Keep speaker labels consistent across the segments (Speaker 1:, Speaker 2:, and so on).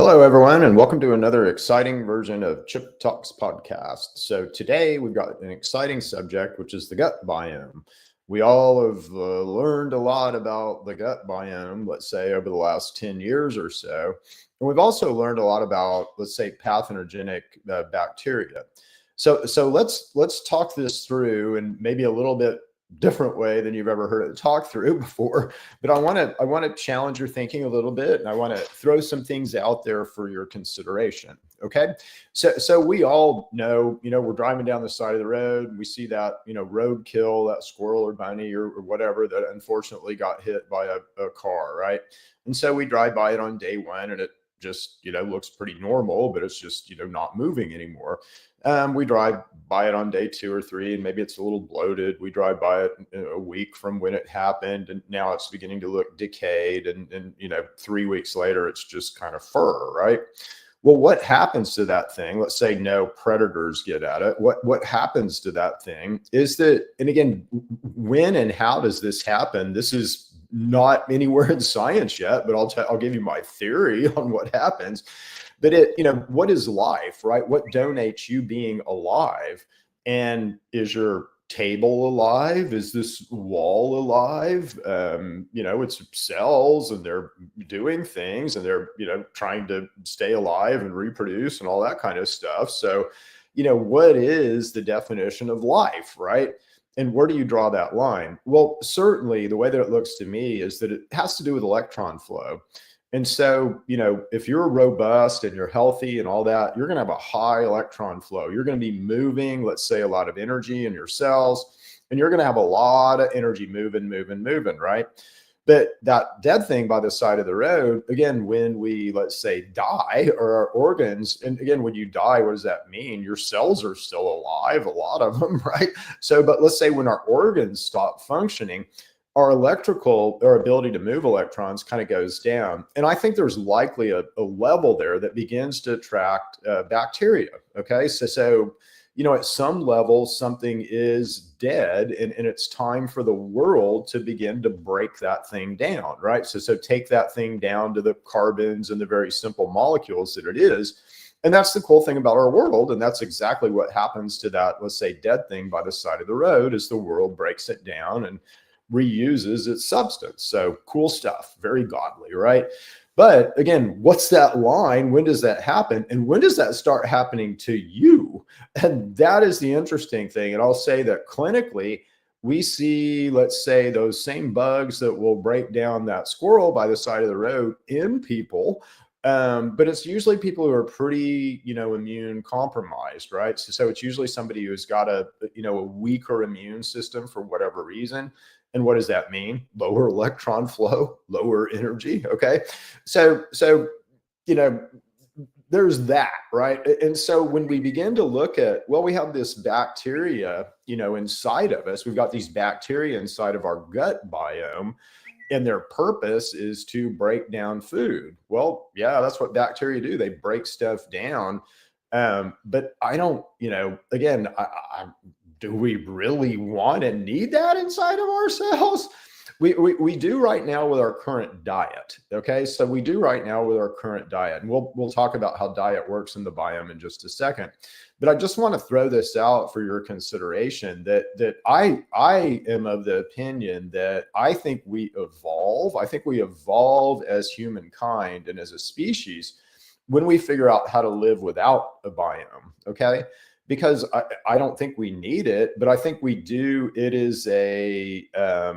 Speaker 1: Hello, everyone, and welcome to another exciting version of Chip Talks podcast. So today we've got an exciting subject, which is the gut biome. We all have learned a lot about the gut biome, let's say over the last 10 years or so. And we've also learned a lot about, let's say, pathogenic bacteria. So let's talk this through and maybe a little bit different way than you've ever heard it talked through before. But I want to challenge your thinking a little bit, and I want to throw some things out there for your consideration. Okay, so we all know, we're driving down the side of the road and we see that roadkill, that squirrel or bunny or whatever that unfortunately got hit by a car, right? And so we drive by it on day one, and it just looks pretty normal, but it's just not moving anymore. We drive by it on day 2 or 3, and maybe it's a little bloated. We drive by it a week from when it happened, and now it's beginning to look decayed. And 3 weeks later, it's just kind of fur, right? Well, what happens to that thing? Let's say no predators get at it. What happens to that thing is that, and again, when and how does this happen? This is not anywhere in science yet, but I'll give you my theory on what happens. But what is life, right? What donates you being alive? And is your table alive? Is this wall alive? It's cells, and they're doing things, and they're, trying to stay alive and reproduce and all that kind of stuff. So, what is the definition of life, right? And where do you draw that line? Well, certainly the way that it looks to me is that it has to do with electron flow. And so, if you're robust and you're healthy and all that, you're going to have a high electron flow. You're going to be moving, let's say, a lot of energy in your cells, and you're going to have a lot of energy moving, right? But that dead thing by the side of the road, again, when we, let's say, die, or our organs, and again, when you die, what does that mean? Your cells are still alive, a lot of them, right? So, but let's say when our organs stop functioning, our ability to move electrons kind of goes down. And I think there's likely a level there that begins to attract bacteria. Okay. So, at some level, something is dead, and it's time for the world to begin to break that thing down, right? So take that thing down to the carbons and the very simple molecules that it is. And that's the cool thing about our world. And that's exactly what happens to that, let's say, dead thing by the side of the road, is the world breaks it down and reuses its substance. So cool stuff, very godly, right? But again, what's that line? When does that happen? And when does that start happening to you? And that is the interesting thing. And I'll say that clinically, we see, let's say, those same bugs that will break down that squirrel by the side of the road in people. But it's usually people who are pretty, immune compromised, right? So it's usually somebody who's got a weaker immune system for whatever reason. And what does that mean? Lower electron flow, lower energy. Okay. So, there's that, right? And so when we begin to look at, well, we have this bacteria, inside of us, we've got these bacteria inside of our gut biome, and their purpose is to break down food. Well, yeah, that's what bacteria do. They break stuff down. But I don't, again, do we really want and need that inside of ourselves? We do right now with our current diet. Okay. So we do right now with our current diet, and we'll talk about how diet works in the biome in just a second. But I just want to throw this out for your consideration that I am of the opinion that I think we evolve. I think we evolve as humankind and as a species when we figure out how to live without a biome. Okay. Because I don't think we need it, but I think we do. It is a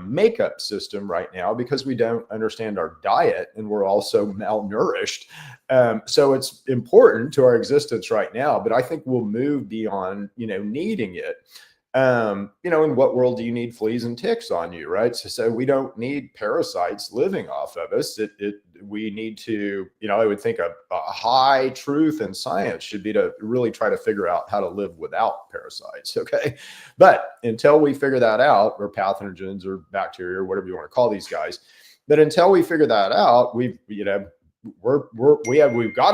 Speaker 1: makeup system right now because we don't understand our diet, and we're also malnourished. So it's important to our existence right now, but I think we'll move beyond, needing it. In what world do you need fleas and ticks on you, right? So we don't need parasites living off of us. We need to, I would think a high truth in science should be to really try to figure out how to live without parasites. Okay. But until we figure that out, or pathogens or bacteria or whatever you want to call these guys, but until we figure that out, we've got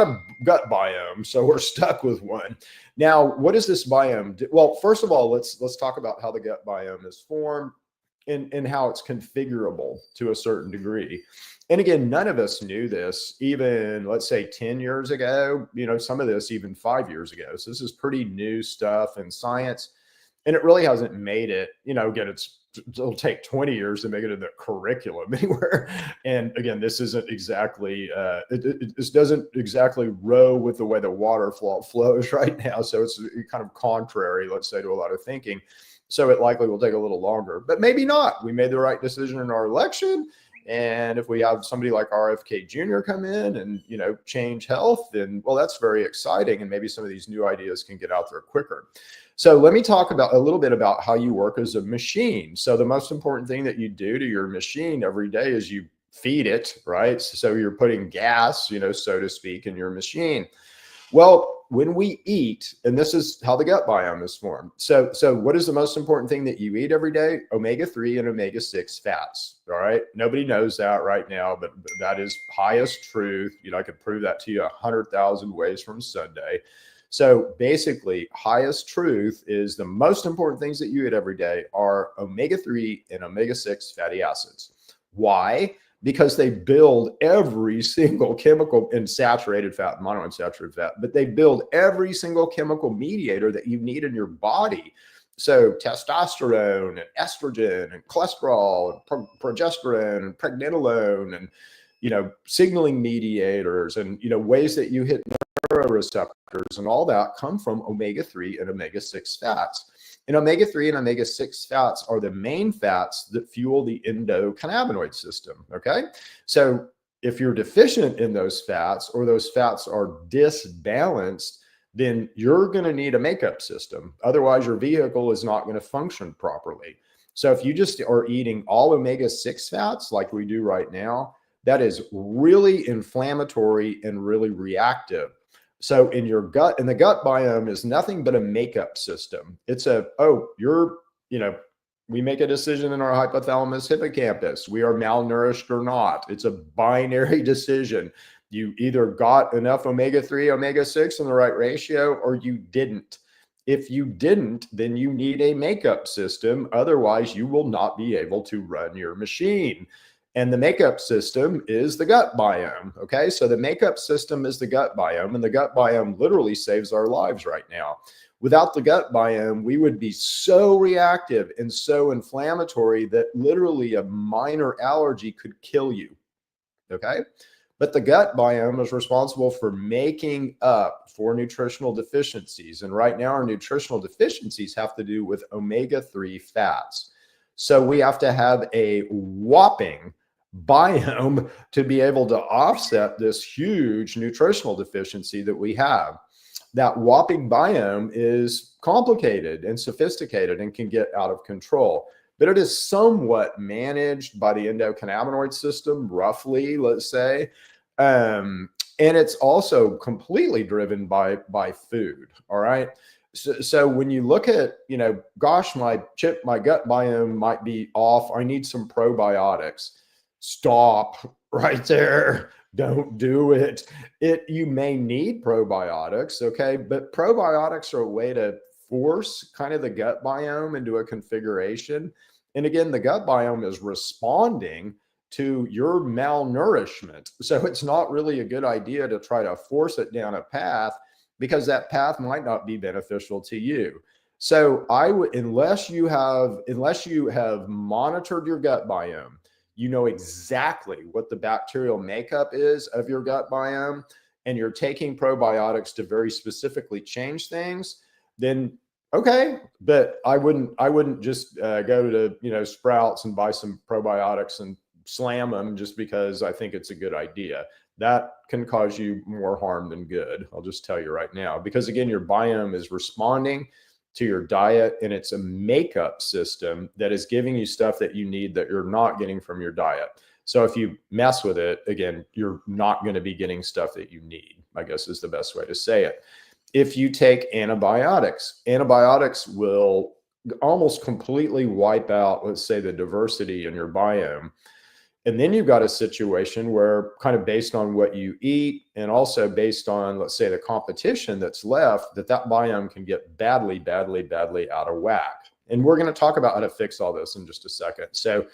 Speaker 1: a gut biome, so we're stuck with one. Now, what does this biome do? Well, first of all, let's talk about how the gut biome is formed. in how it's configurable to a certain degree. And again, none of us knew this even, let's say, 10 years ago, some of this even 5 years ago. So this is pretty new stuff in science. And it really hasn't made it, again, it'll take 20 years to make it in the curriculum anywhere. And again, this isn't exactly, this doesn't exactly row with the way the water flows right now. So it's kind of contrary, let's say, to a lot of thinking. So it likely will take a little longer, but maybe not. We made the right decision in our election. And if we have somebody like RFK Jr. come in and, change health, then, well, that's very exciting. And maybe some of these new ideas can get out there quicker. So let me talk about a little bit about how you work as a machine. So the most important thing that you do to your machine every day is you feed it, right? So you're putting gas, so to speak, in your machine. Well, when we eat, and this is how the gut biome is formed. So what is the most important thing that you eat every day? Omega-3 and omega-6 fats. All right. Nobody knows that right now, but that is highest truth. I could prove that to you 100,000 ways from Sunday. So basically, highest truth is the most important things that you eat every day are omega-3 and omega-6 fatty acids. Why? Because they build every single chemical in saturated fat, monounsaturated fat, but they build every single chemical mediator that you need in your body. So testosterone and estrogen and cholesterol and progesterone and pregnenolone and, signaling mediators and, ways that you hit neuroreceptors and all that come from omega-3 and omega-6 fats. And omega-3 and omega-6 fats are the main fats that fuel the endocannabinoid system, okay? So if you're deficient in those fats or those fats are disbalanced, then you're going to need a makeup system. Otherwise, your vehicle is not going to function properly. So if you just are eating all omega-6 fats like we do right now, that is really inflammatory and really reactive. So in your gut, and the gut biome is nothing but a makeup system. It's we make a decision in our hypothalamus hippocampus. We are malnourished or not. It's a binary decision. You either got enough omega-3, omega-6 in the right ratio, or you didn't. If you didn't, then you need a makeup system. Otherwise, you will not be able to run your machine. And the makeup system is the gut biome. Okay. So the makeup system is the gut biome, and the gut biome literally saves our lives right now. Without the gut biome, we would be so reactive and so inflammatory that literally a minor allergy could kill you. Okay. But the gut biome is responsible for making up for nutritional deficiencies. And right now, our nutritional deficiencies have to do with omega-3 fats. So we have to have a whopping biome to be able to offset this huge nutritional deficiency that we have. That whopping biome is complicated and sophisticated and can get out of control, but it is somewhat managed by the endocannabinoid system, roughly, let's say. And it's also completely driven by food. All right. So when you look at, gosh, my gut biome might be off. I need some probiotics. Stop right there. Don't do it. You may need probiotics, okay? But probiotics are a way to force kind of the gut biome into a configuration. And again, the gut biome is responding to your malnourishment. So it's not really a good idea to try to force it down a path, because that path might not be beneficial to you. So I would, unless you have monitored your gut biome, you know exactly what the bacterial makeup is of your gut biome, and you're taking probiotics to very specifically change things, then okay. But I wouldn't just go to Sprouts and buy some probiotics and slam them just because I think it's a good idea. That can cause you more harm than good. I'll just tell you right now, because again, your biome is responding to your diet, and it's a makeup system that is giving you stuff that you need that you're not getting from your diet. So if you mess with it, again, you're not going to be getting stuff that you need, I guess is the best way to say it. If you take antibiotics will almost completely wipe out, let's say, the diversity in your biome. And then you've got a situation where, kind of based on what you eat and also based on, let's say, the competition that's left, that biome can get badly, badly, badly out of whack. And we're going to talk about how to fix all this in just a second. So,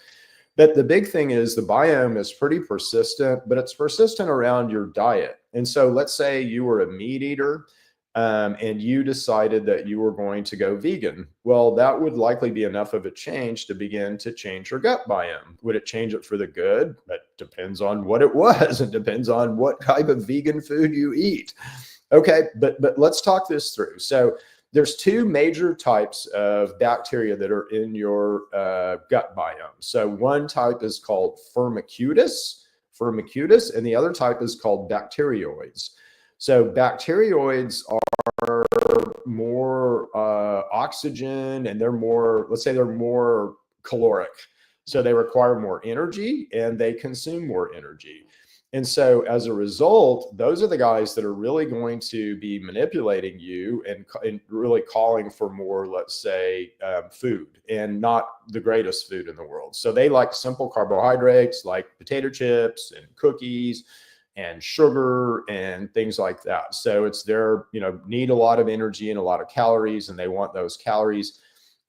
Speaker 1: but the big thing is the biome is pretty persistent, but it's persistent around your diet. And so let's say you were a meat eater, and you decided that you were going to go vegan. Well, that would likely be enough of a change to begin to change your gut biome. Would it change it for the good? That depends on what it was. It depends on what type of vegan food you eat. Okay, but let's talk this through. So there's two major types of bacteria that are in your gut biome. So one type is called firmicutes, and the other type is called bacteroids. So bacteroids are more oxygen, and they're more, let's say they're more caloric. So they require more energy and they consume more energy. And so as a result, those are the guys that are really going to be manipulating you and really calling for more, let's say, food, and not the greatest food in the world. So they like simple carbohydrates like potato chips and cookies and sugar and things like that. So it's their, need a lot of energy and a lot of calories, and they want those calories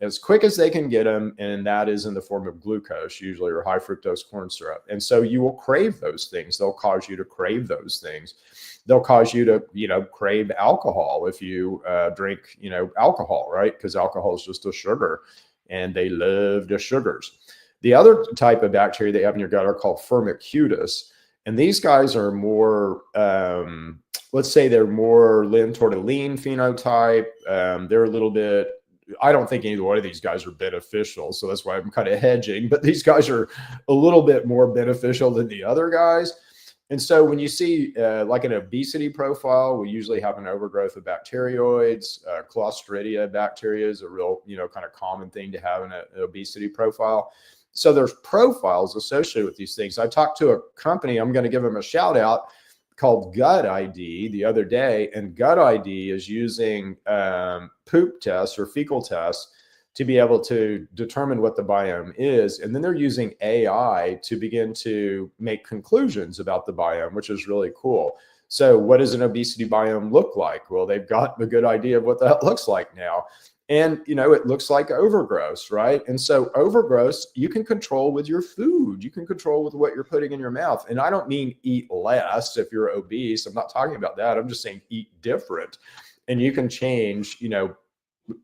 Speaker 1: as quick as they can get them, and that is in the form of glucose, usually, or high fructose corn syrup. And so you will crave those things. They'll cause you to crave those things. They'll cause you to, crave alcohol if you drink, alcohol, right? Because alcohol is just a sugar, and they love the sugars. The other type of bacteria they have in your gut are called firmicutes, and these guys are more, let's say they're more lean toward a lean phenotype. They're a little bit, I don't think either one of these guys are beneficial, so that's why I'm kind of hedging, but these guys are a little bit more beneficial than the other guys. And so when you see like an obesity profile, we usually have an overgrowth of bacteroids. Clostridia bacteria is a real, kind of common thing to have in an obesity profile. So there's profiles associated with these things. I talked to a company, I'm going to give them a shout out, called Gut ID the other day, and Gut ID is using poop tests or fecal tests to be able to determine what the biome is. And then they're using AI to begin to make conclusions about the biome, which is really cool. So what does an obesity biome look like? Well, they've got a good idea of what that looks like now. And, it looks like overgrowth, right? And so overgrowth, you can control with your food. You can control with what you're putting in your mouth. And I don't mean eat less if you're obese. I'm not talking about that. I'm just saying eat different. And you can change,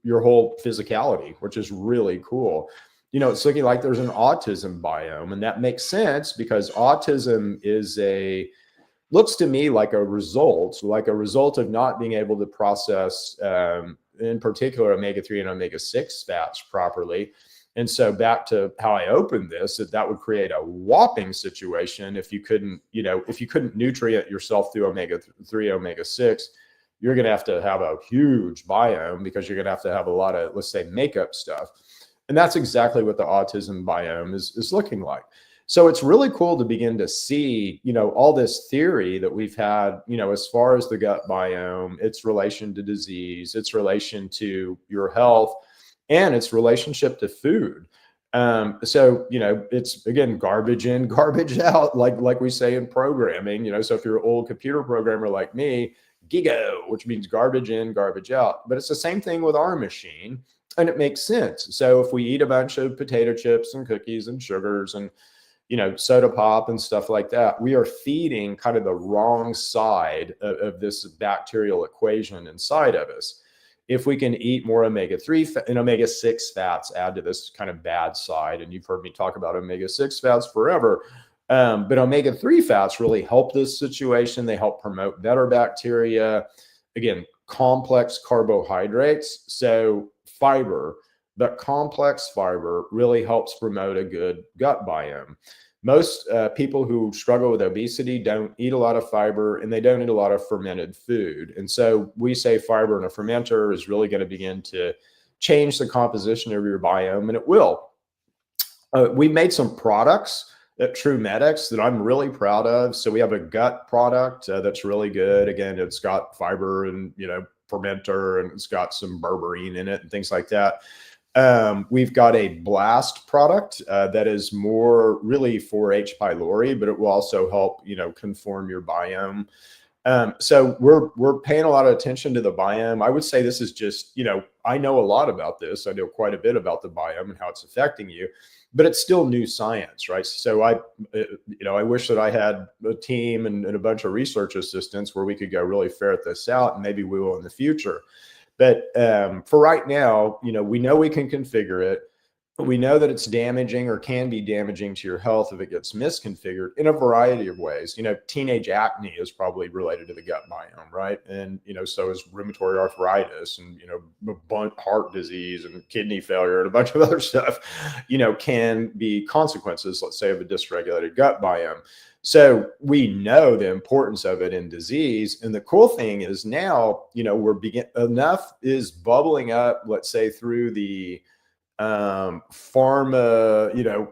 Speaker 1: your whole physicality, which is really cool. It's looking like there's an autism biome. And that makes sense because autism looks to me like a result of not being able to process in particular omega-3 and omega-6 fats properly. And so back to how I opened this, that would create a whopping situation if you couldn't nutrient yourself through omega-3, omega-6. You're going to have a huge biome because you're going to have a lot of, let's say, makeup stuff. And that's exactly what the autism biome is looking like. So it's really cool to begin to see, all this theory that we've had, as far as the gut biome, its relation to disease, its relation to your health, and its relationship to food. So, it's, again, garbage in, garbage out, like we say in programming, so if you're an old computer programmer like me, GIGO, which means garbage in, garbage out. But it's the same thing with our machine, and it makes sense. So if we eat a bunch of potato chips and cookies and sugars and soda pop and stuff like that, we are feeding kind of the wrong side of this bacterial equation inside of us. If we can eat more omega-3 and omega-6 fats, add to this kind of bad side, and you've heard me talk about omega-6 fats forever, but omega-3 fats really help this situation. They help promote better bacteria. Again, complex carbohydrates, so fiber. But complex fiber really helps promote a good gut biome. Most people who struggle with obesity don't eat a lot of fiber, and they don't eat a lot of fermented food. And so we say fiber in a fermenter is really going to begin to change the composition of your biome, and it will. We made some products at True Medics that I'm really proud of. So we have a gut product that's really good. Again, it's got fiber and, fermenter, and it's got some berberine in it and things like that. We've got a blast product that is more really for H. pylori, but it will also help, conform your biome. So we're paying a lot of attention to the biome. I would say this is just, I know a lot about this. I know quite a bit about the biome and how it's affecting you, but it's still new science, right? So I wish that I had a team and a bunch of research assistants where we could go really ferret this out, and maybe we will in the future. But for right now, we know we can configure it. We know that it's damaging or can be damaging to your health if it gets misconfigured in a variety of ways. Teenage acne is probably related to the gut biome, right? And, so is rheumatoid arthritis and, heart disease and kidney failure and a bunch of other stuff, can be consequences, let's say, of a dysregulated gut biome. So we know the importance of it in disease. And the cool thing is now, enough is bubbling up, let's say, through the pharma,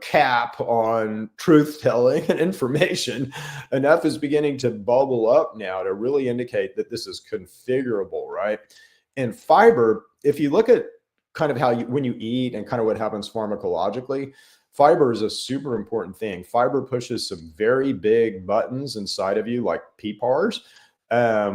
Speaker 1: cap on truth telling and information. Enough is beginning to bubble up now to really indicate that this is configurable, right? And fiber, if you look at kind of how when you eat and kind of what happens pharmacologically, fiber is a super important thing. Fiber pushes some very big buttons inside of you, like PPARs,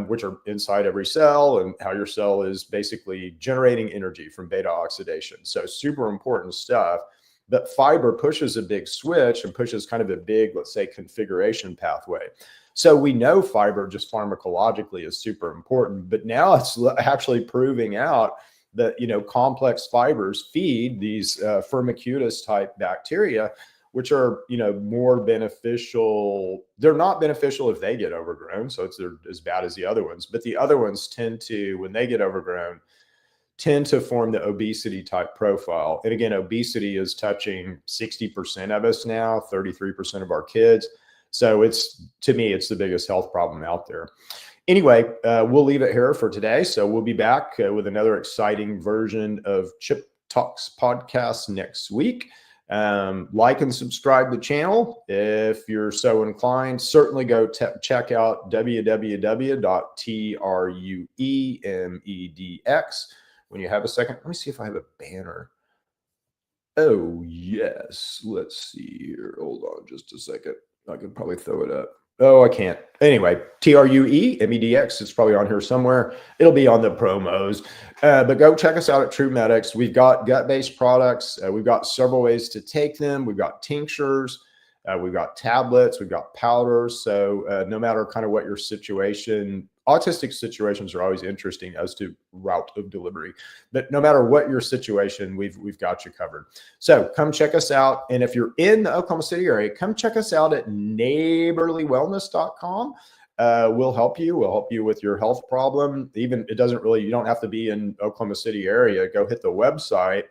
Speaker 1: which are inside every cell, and how your cell is basically generating energy from beta oxidation. So super important stuff. But fiber pushes a big switch and pushes kind of a big, let's say, configuration pathway. So we know fiber just pharmacologically is super important, but now it's actually proving out that, complex fibers feed these firmicutes type bacteria, which are, more beneficial. They're not beneficial if they get overgrown, so they're as bad as the other ones. But the other ones tend to, when they get overgrown, tend to form the obesity type profile. And again, obesity is touching 60% of us now, 33% of our kids. So to me, it's the biggest health problem out there. Anyway, we'll leave it here for today. So we'll be back with another exciting version of Chip Talks podcast next week. Like and subscribe to the channel if you're so inclined. Certainly go check out www.truemedx when you have a second. Let me see if I have a banner. Oh, yes. Let's see here. Hold on just a second. I could probably throw it up. Oh, I can't. Anyway, TRUEMEDX. It's probably on here somewhere. It'll be on the promos. But go check us out at TrueMedix. We've got gut-based products. We've got several ways to take them. We've got tinctures. We've got tablets. We've got powders. So no matter kind of what your situation, autistic situations are always interesting as to route of delivery. But no matter what your situation, we've got you covered. So come check us out. And if you're in the Oklahoma City area, come check us out at neighborlywellness.com. We'll help you. We'll help you with your health problem. Even you don't have to be in Oklahoma City area. Go hit the website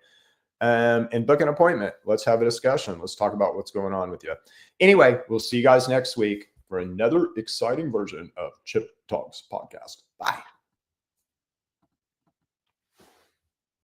Speaker 1: and book an appointment. Let's have a discussion. Let's talk about what's going on with you. Anyway, we'll see you guys next week for another exciting version of Chip Talks podcast. Bye.